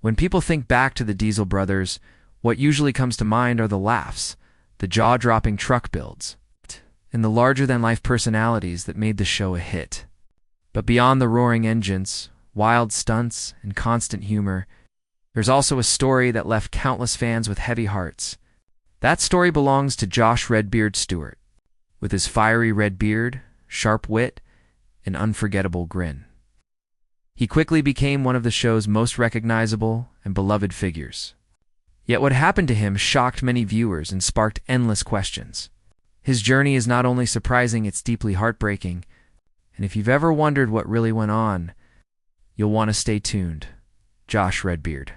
When people think back to the Diesel brothers, what usually comes to mind are the laughs, the jaw-dropping truck builds, and the larger-than-life personalities that made the show a hit. But beyond the roaring engines, wild stunts, and constant humor, there's also a story that left countless fans with heavy hearts. That story belongs to Josh "Redbeard" Stuart, with his fiery red beard, sharp wit, and unforgettable grin. He quickly became one of the show's most recognizable and beloved figures. Yet what happened to him shocked many viewers and sparked endless questions. His journey is not only surprising, it's deeply heartbreaking, and if you've ever wondered what really went on, you'll want to stay tuned. Josh "Redbeard"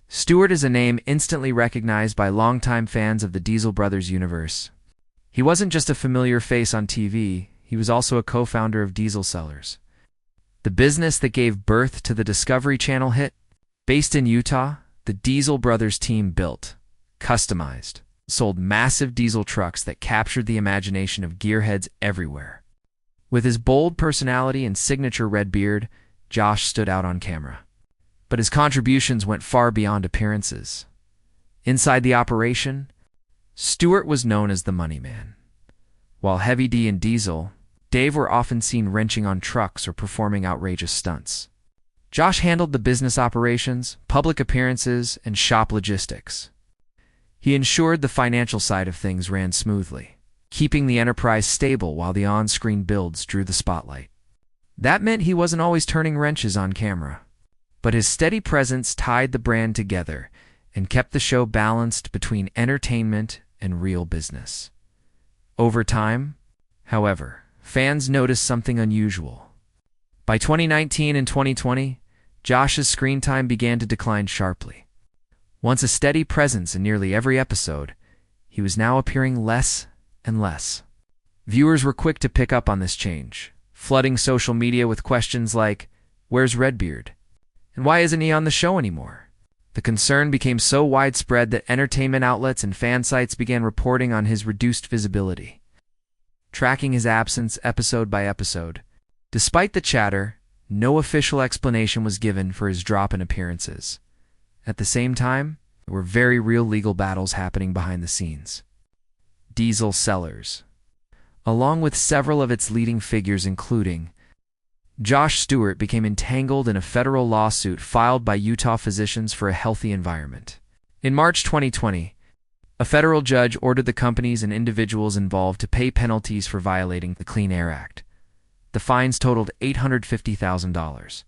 Stuart is a name instantly recognized by longtime fans of the Diesel Brothers universe. He wasn't just a familiar face on TV, he was also a co-founder of DieselSellerz, the business that gave birth to the Discovery Channel hit. Based in Utah, the Diesel Brothers team built, customized, sold massive diesel trucks that captured the imagination of gearheads everywhere. With his bold personality and signature red beard, Josh stood out on camera. But his contributions went far beyond appearances. Inside the operation, Stuart was known as the money man. While Heavy D and Diesel, Dave were often seen wrenching on trucks or performing outrageous stunts. Josh handled the business operations, public appearances, and shop logistics. He ensured the financial side of things ran smoothly, keeping the enterprise stable while the on-screen builds drew the spotlight. That meant he wasn't always turning wrenches on camera, but his steady presence tied the brand together and kept the show balanced between entertainment and real business. Over time, however, fans noticed something unusual. By 2019 and 2020, Josh's screen time began to decline sharply. Once a steady presence in nearly every episode, he was now appearing less and less. Viewers were quick to pick up on this change, flooding social media with questions like, "Where's Redbeard? And why isn't he on the show anymore?" The concern became so widespread that entertainment outlets and fan sites began reporting on his reduced visibility, tracking his absence episode by episode. Despite the chatter, no official explanation was given for his drop in appearances. At the same time, there were very real legal battles happening behind the scenes. DieselSellerz, along with several of its leading figures including Josh Stuart, became entangled in a federal lawsuit filed by Utah Physicians for a Healthy Environment. In March 2020, a federal judge ordered the companies and individuals involved to pay penalties for violating the Clean Air Act. The fines totaled $850,000.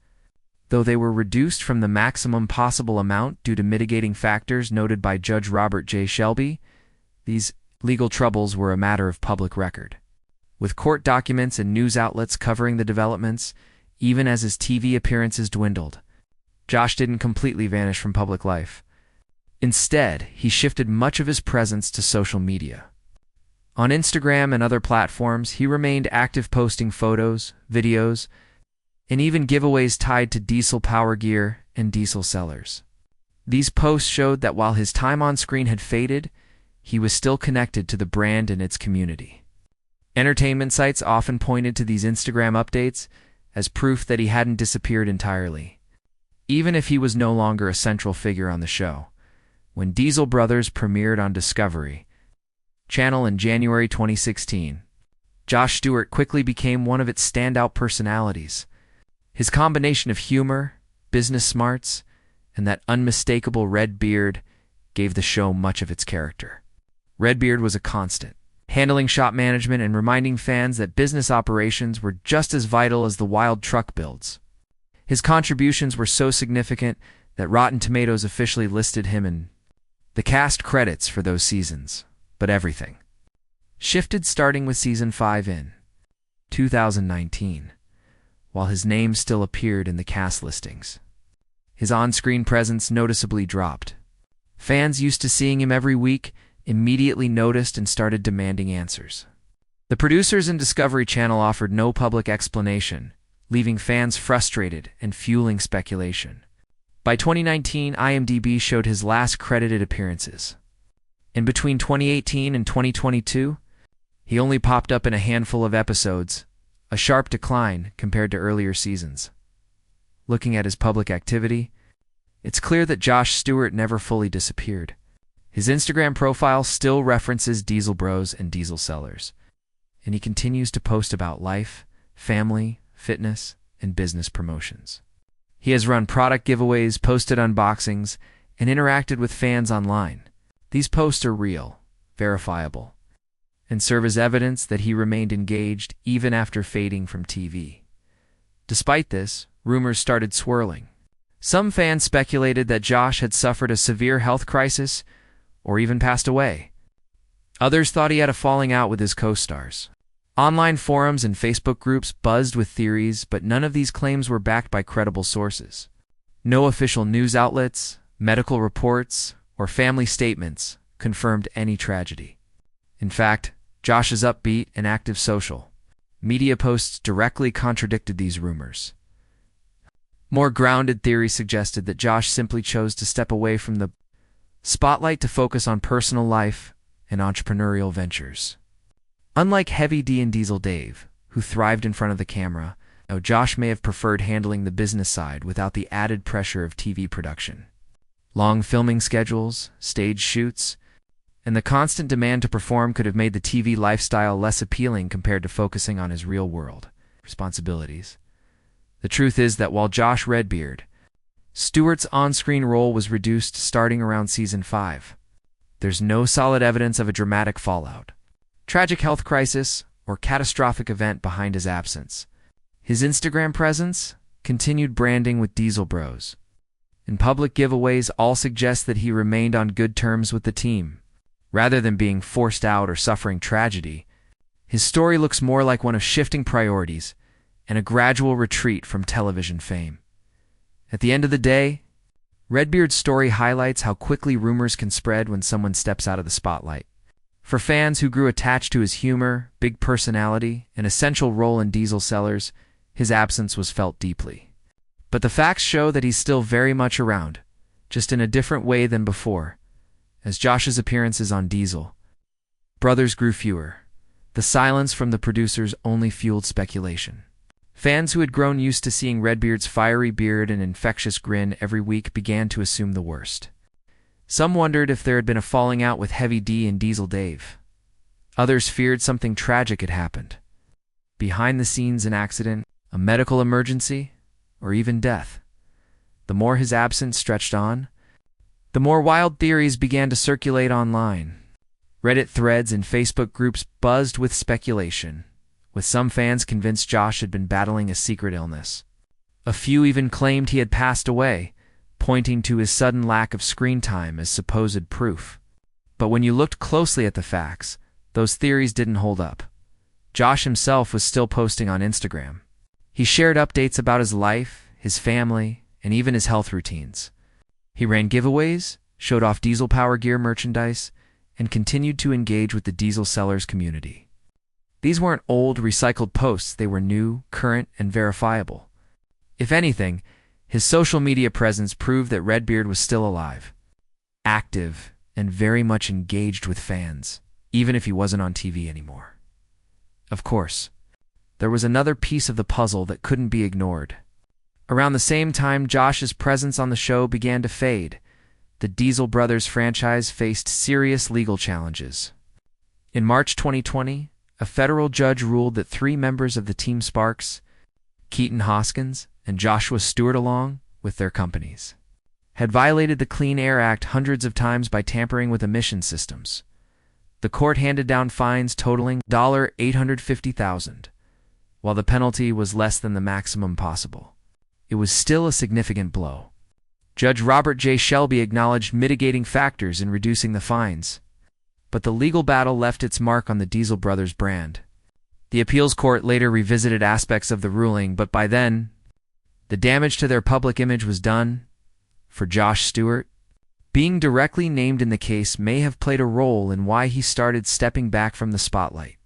Though they were reduced from the maximum possible amount due to mitigating factors noted by Judge Robert J. Shelby, these legal troubles were a matter of public record, with court documents and news outlets covering the developments. Even as his TV appearances dwindled, Josh didn't completely vanish from public life. Instead, he shifted much of his presence to social media. On Instagram and other platforms, he remained active, posting photos, videos, and even giveaways tied to diesel power gear and DieselSellerz. These posts showed that while his time on screen had faded, he was still connected to the brand and its community. Entertainment sites often pointed to these Instagram updates as proof that he hadn't disappeared entirely, even if he was no longer a central figure on the show. When Diesel Brothers premiered on Discovery Channel in January 2016, Josh Stuart quickly became one of its standout personalities. His combination of humor, business smarts, and that unmistakable red beard gave the show much of its character. Redbeard was a constant, handling shop management and reminding fans that business operations were just as vital as the wild truck builds. His contributions were so significant that Rotten Tomatoes officially listed him in the cast credits for those seasons. But everything shifted starting with Season 5 in 2019. While his name still appeared in the cast listings, his on-screen presence noticeably dropped. Fans used to seeing him every week immediately noticed and started demanding answers. The producers and Discovery Channel offered no public explanation, leaving fans frustrated and fueling speculation. By 2019, IMDb showed his last credited appearances. In between 2018 and 2022, he only popped up in a handful of episodes, a sharp decline compared to earlier seasons. Looking at his public activity, It's clear that Josh Stuart never fully disappeared. His Instagram profile still references Diesel Bros and DieselSellerz, and he continues to post about life, family, fitness, and business promotions. He has run product giveaways, posted unboxings, and interacted with fans online. These posts are real, verifiable, and serve as evidence that he remained engaged even after fading from TV. Despite this, rumors started swirling. Some fans speculated that Josh had suffered a severe health crisis or even passed away. Others thought he had a falling out with his co-stars. Online forums and Facebook groups buzzed with theories, but none of these claims were backed by credible sources. No official news outlets, medical reports, or family statements confirmed any tragedy. In fact, Josh's upbeat and active social media posts directly contradicted these rumors. More grounded theories suggested that Josh simply chose to step away from the spotlight to focus on personal life and entrepreneurial ventures. Unlike Heavy D and Diesel Dave, who thrived in front of the camera, Josh may have preferred handling the business side without the added pressure of TV production. Long filming schedules, stage shoots, and the constant demand to perform could have made the TV lifestyle less appealing compared to focusing on his real-world responsibilities. The truth is that while Josh Redbeard, Stewart's on-screen role was reduced starting around Season 5, there's no solid evidence of a dramatic fallout, tragic health crisis, or catastrophic event behind his absence. His Instagram presence, continued branding with Diesel Bros, and public giveaways all suggest that he remained on good terms with the team. Rather than being forced out or suffering tragedy, his story looks more like one of shifting priorities and a gradual retreat from television fame. At the end of the day, Redbeard's story highlights how quickly rumors can spread when someone steps out of the spotlight. For fans who grew attached to his humor, big personality, and essential role in DieselSellerz, his absence was felt deeply. But the facts show that he's still very much around, just in a different way than before. As Josh's appearances on Diesel Brothers grew fewer, the silence from the producers only fueled speculation. Fans who had grown used to seeing Redbeard's fiery beard and infectious grin every week began to assume the worst. Some wondered if there had been a falling out with Heavy D and Diesel Dave. Others feared something tragic had happened. Behind the scenes, an accident, a medical emergency, or even death. The more his absence stretched on, the more wild theories began to circulate online. Reddit threads and Facebook groups buzzed with speculation, with some fans convinced Josh had been battling a secret illness. A few even claimed he had passed away, pointing to his sudden lack of screen time as supposed proof. But when you looked closely at the facts, those theories didn't hold up. Josh himself was still posting on Instagram. He shared updates about his life, his family, and even his health routines. He ran giveaways, showed off Diesel Power Gear merchandise, and continued to engage with the DieselSellerz community. These weren't old, recycled posts, they were new, current, and verifiable. If anything, his social media presence proved that Redbeard was still alive, active, and very much engaged with fans, even if he wasn't on TV anymore. Of course, there was another piece of the puzzle that couldn't be ignored. Around the same time Josh's presence on the show began to fade, the Diesel Brothers franchise faced serious legal challenges. In March 2020, a federal judge ruled that 3 members of the Team Sparks, Keaton Hoskins and Joshua Stewart along with their companies, had violated the Clean Air Act hundreds of times by tampering with emission systems. The court handed down fines totaling $850,000, while the penalty was less than the maximum possible. It was still a significant blow. Judge Robert J. Shelby acknowledged mitigating factors in reducing the fines, but the legal battle left its mark on the Diesel Brothers brand. The appeals court later revisited aspects of the ruling, but by then, the damage to their public image was done. For Josh Stuart, being directly named in the case may have played a role in why he started stepping back from the spotlight.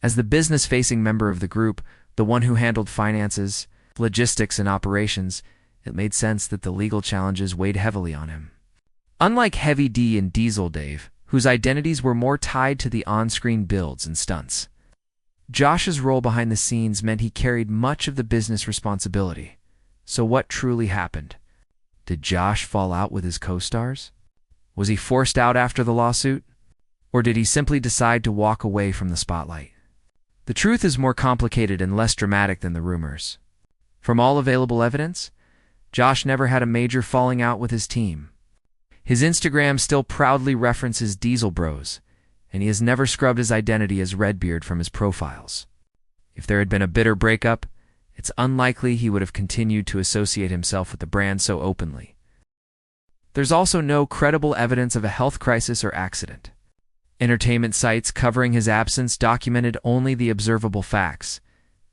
As the business-facing member of the group, the one who handled finances, logistics, and operations, it made sense that the legal challenges weighed heavily on him. Unlike Heavy D and Diesel Dave, whose identities were more tied to the on-screen builds and stunts, Josh's role behind the scenes meant he carried much of the business responsibility. So what truly happened? Did Josh fall out with his co-stars? Was he forced out after the lawsuit? Or did he simply decide to walk away from the spotlight? The truth is more complicated and less dramatic than the rumors. From all available evidence, Josh never had a major falling out with his team. His Instagram still proudly references Diesel Bros, and he has never scrubbed his identity as Redbeard from his profiles. If there had been a bitter breakup, it's unlikely he would have continued to associate himself with the brand so openly. There's also no credible evidence of a health crisis or accident. Entertainment sites covering his absence documented only the observable facts: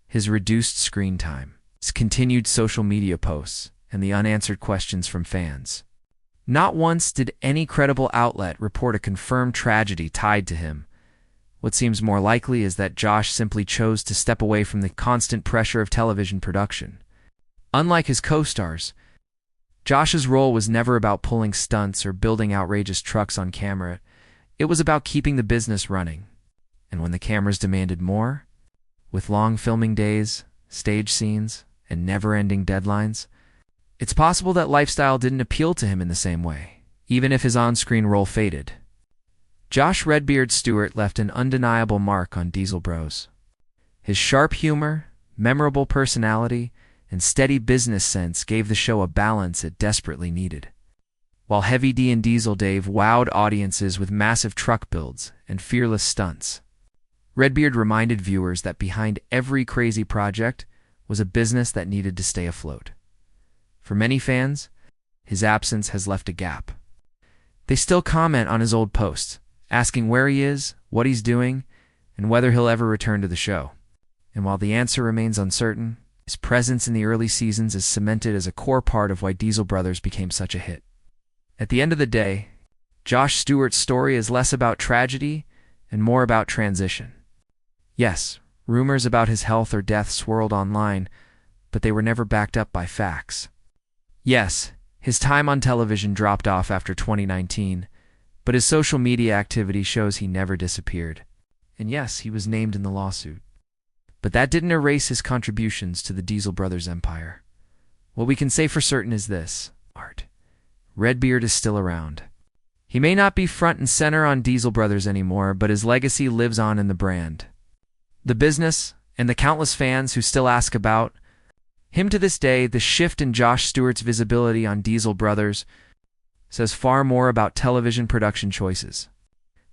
his reduced screen time, his continued social media posts, and the unanswered questions from fans. Not once did any credible outlet report a confirmed tragedy tied to him. What seems more likely is that Josh simply chose to step away from the constant pressure of television production. Unlike his co-stars, Josh's role was never about pulling stunts or building outrageous trucks on camera. It was about keeping the business running. And when the cameras demanded more, with long filming days, stage scenes, and never-ending deadlines, it's possible that lifestyle didn't appeal to him in the same way, even if his on-screen role faded. Josh Redbeard Stuart left an undeniable mark on Diesel Bros. His sharp humor, memorable personality, and steady business sense gave the show a balance it desperately needed. While Heavy D and Diesel Dave wowed audiences with massive truck builds and fearless stunts, Redbeard reminded viewers that behind every crazy project was a business that needed to stay afloat. For many fans, his absence has left a gap. They still comment on his old posts, asking where he is, what he's doing, and whether he'll ever return to the show. And while the answer remains uncertain, his presence in the early seasons is cemented as a core part of why Diesel Brothers became such a hit. At the end of the day, Josh Stewart's story is less about tragedy and more about transition. Yes, rumors about his health or death swirled online, but they were never backed up by facts. Yes, his time on television dropped off after 2019, but his social media activity shows he never disappeared. And yes, he was named in the lawsuit. But that didn't erase his contributions to the Diesel Brothers empire. What we can say for certain is this: Redbeard is still around. He may not be front and center on Diesel Brothers anymore, but his legacy lives on in the brand, the business, and the countless fans who still ask about him to this day. The shift in Josh Stewart's visibility on Diesel Brothers says far more about television production choices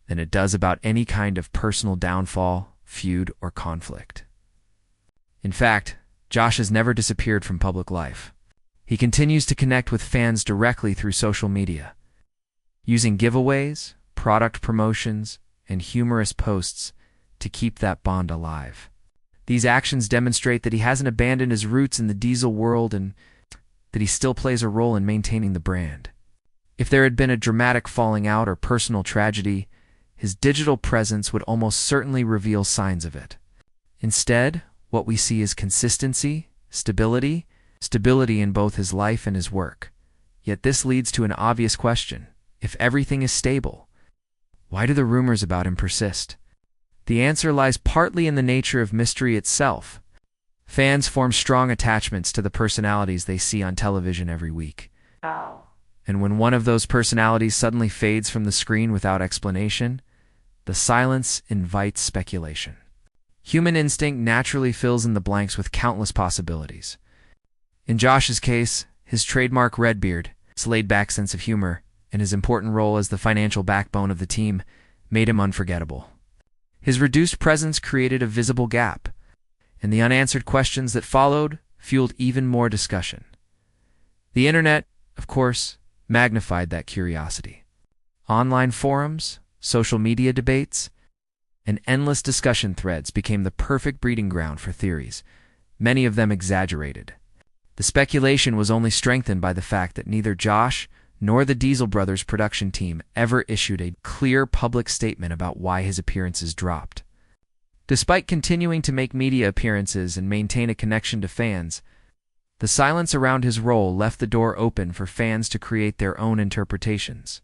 than it does about any kind of personal downfall, feud, or conflict. In fact, Josh has never disappeared from public life. He continues to connect with fans directly through social media, using giveaways, product promotions, and humorous posts to keep that bond alive. These actions demonstrate that he hasn't abandoned his roots in the diesel world and that he still plays a role in maintaining the brand. If there had been a dramatic falling out or personal tragedy, his digital presence would almost certainly reveal signs of it. Instead, what we see is consistency, stability in both his life and his work. Yet this leads to an obvious question: if everything is stable, why do the rumors about him persist? The answer lies partly in the nature of mystery itself. Fans form strong attachments to the personalities they see on television every week. And when one of those personalities suddenly fades from the screen without explanation, the silence invites speculation. Human instinct naturally fills in the blanks with countless possibilities. In Josh's case, his trademark Redbeard, his laid-back sense of humor, and his important role as the financial backbone of the team made him unforgettable. His reduced presence created a visible gap, and the unanswered questions that followed fueled even more discussion. The internet, of course, magnified that curiosity. Online forums, social media debates, and endless discussion threads became the perfect breeding ground for theories, many of them exaggerated. The speculation was only strengthened by the fact that neither Josh nor the Diesel Brothers production team ever issued a clear public statement about why his appearances dropped. Despite continuing to make media appearances and maintain a connection to fans, the silence around his role left the door open for fans to create their own interpretations.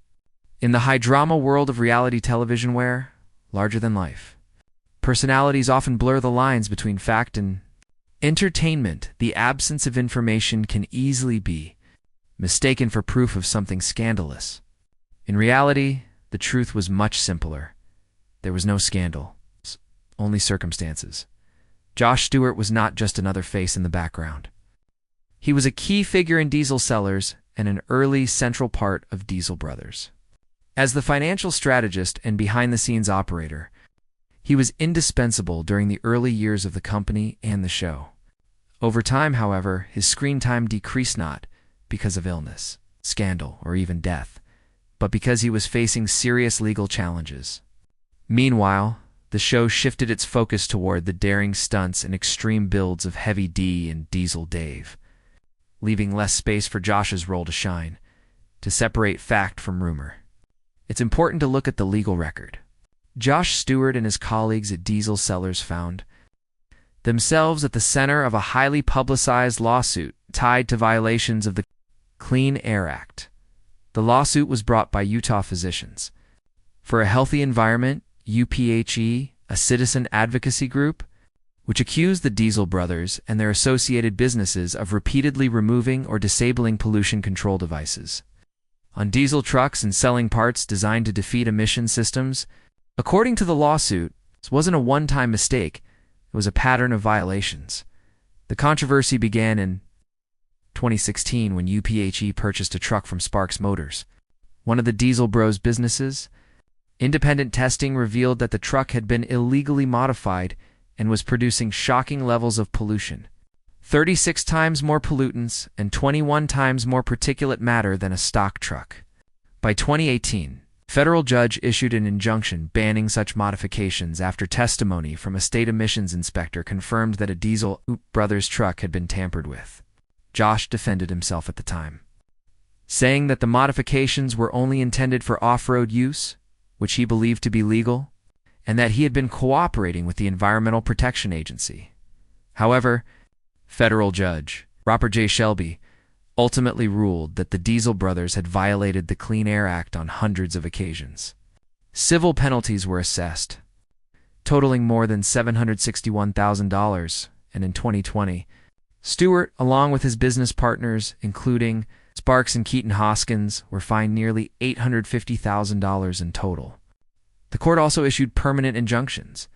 In the high-drama world of reality television where, larger than life, personalities often blur the lines between fact and entertainment, the absence of information can easily be mistaken for proof of something scandalous. In reality, the truth was much simpler. There was no scandal, only circumstances. Josh Stuart was not just another face in the background. He was a key figure in DieselSellerz and an early central part of Diesel Brothers. As the financial strategist and behind-the-scenes operator, he was indispensable during the early years of the company and the show. Over time, however, his screen time decreased not because of illness, scandal, or even death, but because he was facing serious legal challenges. Meanwhile, the show shifted its focus toward the daring stunts and extreme builds of Heavy D and Diesel Dave, leaving less space for Josh's role to shine, to separate fact from rumor. It's important to look at the legal record. Josh Stuart and his colleagues at DieselSellerz found themselves at the center of a highly publicized lawsuit tied to violations of the Clean Air Act. The lawsuit was brought by Utah physicians. For a Healthy Environment, UPHE, a citizen advocacy group, which accused the Diesel Brothers and their associated businesses of repeatedly removing or disabling pollution control devices on diesel trucks and selling parts designed to defeat emission systems. According to the lawsuit, this wasn't a one-time mistake. It was a pattern of violations. The controversy began in 2016 when UPHE purchased a truck from Sparks Motors, one of the Diesel Bros' businesses. Independent testing revealed that the truck had been illegally modified and was producing shocking levels of pollution, 36 times more pollutants and 21 times more particulate matter than a stock truck. By 2018, a federal judge issued an injunction banning such modifications after testimony from a state emissions inspector confirmed that a Diesel Brothers truck had been tampered with. Josh defended himself at the time, saying that the modifications were only intended for off-road use, which he believed to be legal, and that he had been cooperating with the Environmental Protection Agency. However, federal judge Robert J. Shelby ultimately ruled that the Diesel Brothers had violated the Clean Air Act on hundreds of occasions. Civil penalties were assessed, totaling more than $761,000, and in 2020, Stuart, along with his business partners, including Sparks and Keaton Hoskins, were fined nearly $850,000 in total. The court also issued permanent injunctions,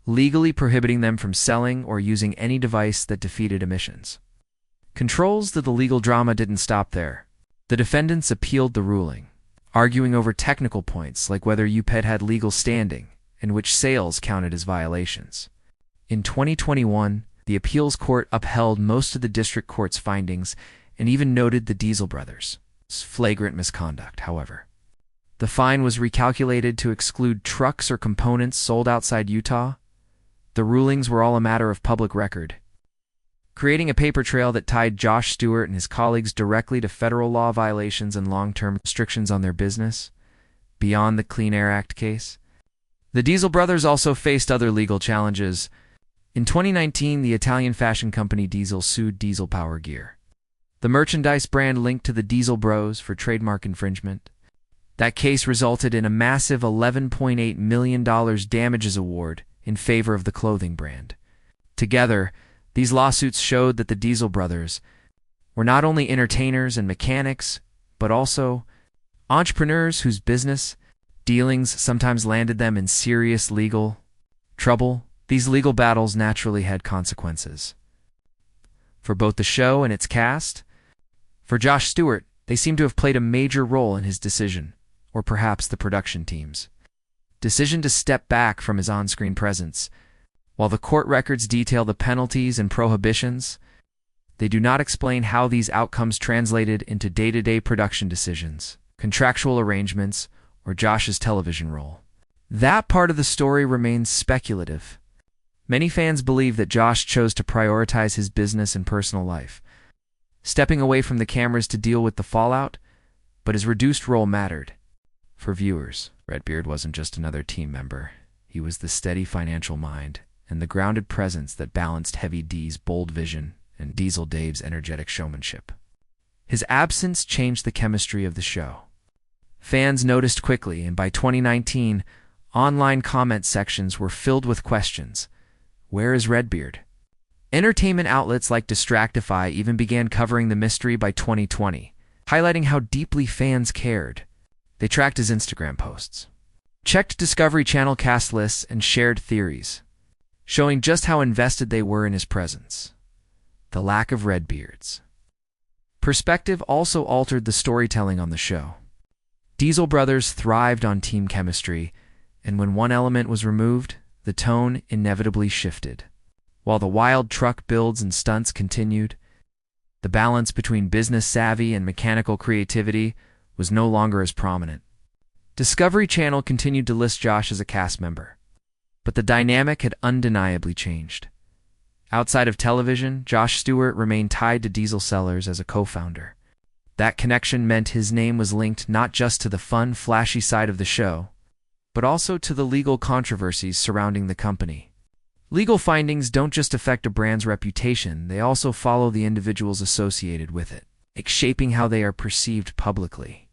legally prohibiting them from selling or using any device that defeated emissions. Controls to the legal drama didn't stop there. The defendants appealed the ruling, arguing over technical points like whether UPED had legal standing and which sales counted as violations. In 2021, the appeals court upheld most of the district court's findings and even noted the Diesel Brothers' flagrant misconduct, however. The fine was recalculated to exclude trucks or components sold outside Utah. The rulings were all a matter of public record, creating a paper trail that tied Josh Stuart and his colleagues directly to federal law violations and long-term restrictions on their business, beyond the Clean Air Act case. The Diesel Brothers also faced other legal challenges. In 2019, the Italian fashion company Diesel sued Diesel Power Gear, the merchandise brand linked to the Diesel Bros, for trademark infringement. That case resulted in a massive $11.8 million damages award in favor of the clothing brand. Together, these lawsuits showed that the Diesel Brothers were not only entertainers and mechanics, but also entrepreneurs whose business dealings sometimes landed them in serious legal trouble. These legal battles naturally had consequences for both the show and its cast. For Josh Stuart, they seem to have played a major role in his decision, or perhaps the production team's decision, to step back from his on-screen presence. While the court records detail the penalties and prohibitions, they do not explain how these outcomes translated into day-to-day production decisions, contractual arrangements, or Josh's television role. That part of the story remains speculative. Many fans believe that Josh chose to prioritize his business and personal life, stepping away from the cameras to deal with the fallout, but his reduced role mattered. For viewers, Redbeard wasn't just another team member. He was the steady financial mind and the grounded presence that balanced Heavy D's bold vision and Diesel Dave's energetic showmanship. His absence changed the chemistry of the show. Fans noticed quickly, and by 2019, online comment sections were filled with questions. Where is Redbeard? Entertainment outlets like Distractify even began covering the mystery by 2020, highlighting how deeply fans cared. They tracked his Instagram posts, checked Discovery Channel cast lists, and shared theories, showing just how invested they were in his presence. The lack of Redbeard's perspective also altered the storytelling on the show. Diesel brothers thrived on team chemistry, and when one element was removed, the tone inevitably shifted. While the wild truck builds and stunts continued, the balance between business savvy and mechanical creativity was no longer as prominent. Discovery Channel continued to list Josh as a cast member, but the dynamic had undeniably changed. Outside of television, Josh Stuart remained tied to DieselSellerz as a co-founder. That connection meant his name was linked not just to the fun, flashy side of the show, but also to the legal controversies surrounding the company. Legal findings don't just affect a brand's reputation, they also follow the individuals associated with it, shaping how they are perceived publicly.